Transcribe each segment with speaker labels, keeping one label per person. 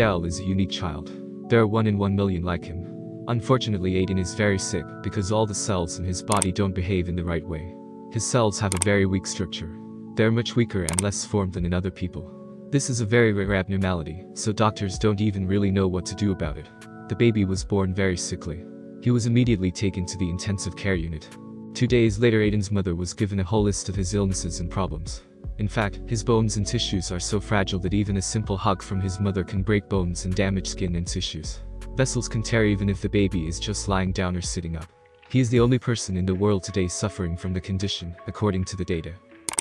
Speaker 1: Adele is a unique child. There are 1 in 1 million like him. Unfortunately, Aiden is very sick because all the cells in his body don't behave in the right way. His cells have a very weak structure. They are much weaker and less formed than in other people. This is a very rare abnormality, so doctors don't even really know what to do about it. The baby was born very sickly. He was immediately taken to the intensive care unit. 2 days later, Aiden's mother was given a whole list of his illnesses and problems. In fact, his bones and tissues are so fragile that even a simple hug from his mother can break bones and damage skin and tissues. Vessels can tear even if the baby is just lying down or sitting up. He is the only person in the world today suffering from the condition, according to the data.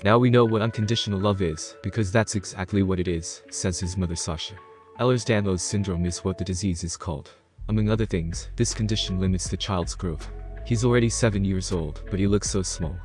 Speaker 1: Now we know what unconditional love is, because that's exactly what it is, says his mother Sasha. Ehlers-Danlos syndrome is what the disease is called. Among other things, this condition limits the child's growth. He's already 7 years old, but he looks so small.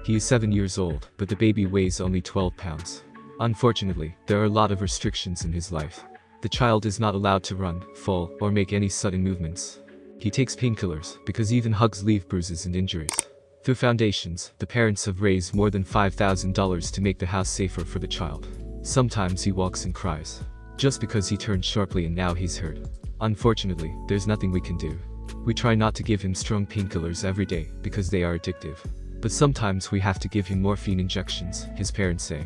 Speaker 1: He is 7 years old, but the baby weighs only 12 pounds. Unfortunately, there are a lot of restrictions in his life. The child is not allowed to run, fall, or make any sudden movements. He takes painkillers, because even hugs leave bruises and injuries. Through foundations, the parents have raised more than $5,000 to make the house safer for the child. Sometimes he walks and cries, just because he turned sharply and now he's hurt. Unfortunately, there's nothing we can do. We try not to give him strong painkillers every day, because they are addictive. But sometimes we have to give him morphine injections, his parents say.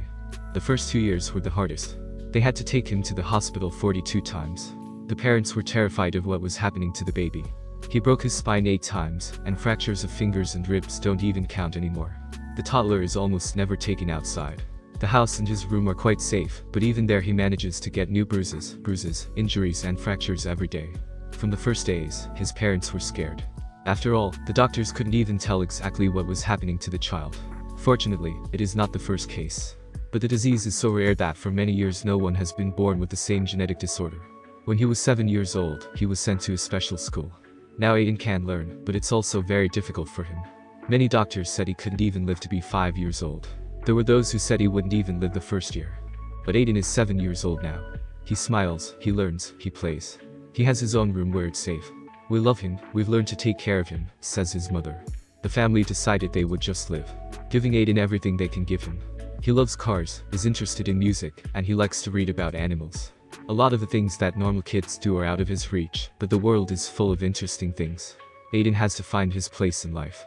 Speaker 1: The first 2 years were the hardest. They had to take him to the hospital 42 times. The parents were terrified of what was happening to the baby. He broke his spine 8 times, and fractures of fingers and ribs don't even count anymore. The toddler is almost never taken outside. The house and his room are quite safe, but even there he manages to get new bruises, injuries and fractures every day. From the first days, his parents were scared. After all, the doctors couldn't even tell exactly what was happening to the child. Fortunately, it is not the first case. But the disease is so rare that for many years no one has been born with the same genetic disorder. When he was 7 years old, he was sent to a special school. Now Aiden can learn, but it's also very difficult for him. Many doctors said he couldn't even live to be 5 years old. There were those who said he wouldn't even live the first year. But Aiden is 7 years old now. He smiles, he learns, he plays. He has his own room where it's safe. We love him, we've learned to take care of him, says his mother. The family decided they would just live, giving Aiden everything they can give him. He loves cars, is interested in music, and he likes to read about animals. A lot of the things that normal kids do are out of his reach, but the world is full of interesting things. Aiden has to find his place in life.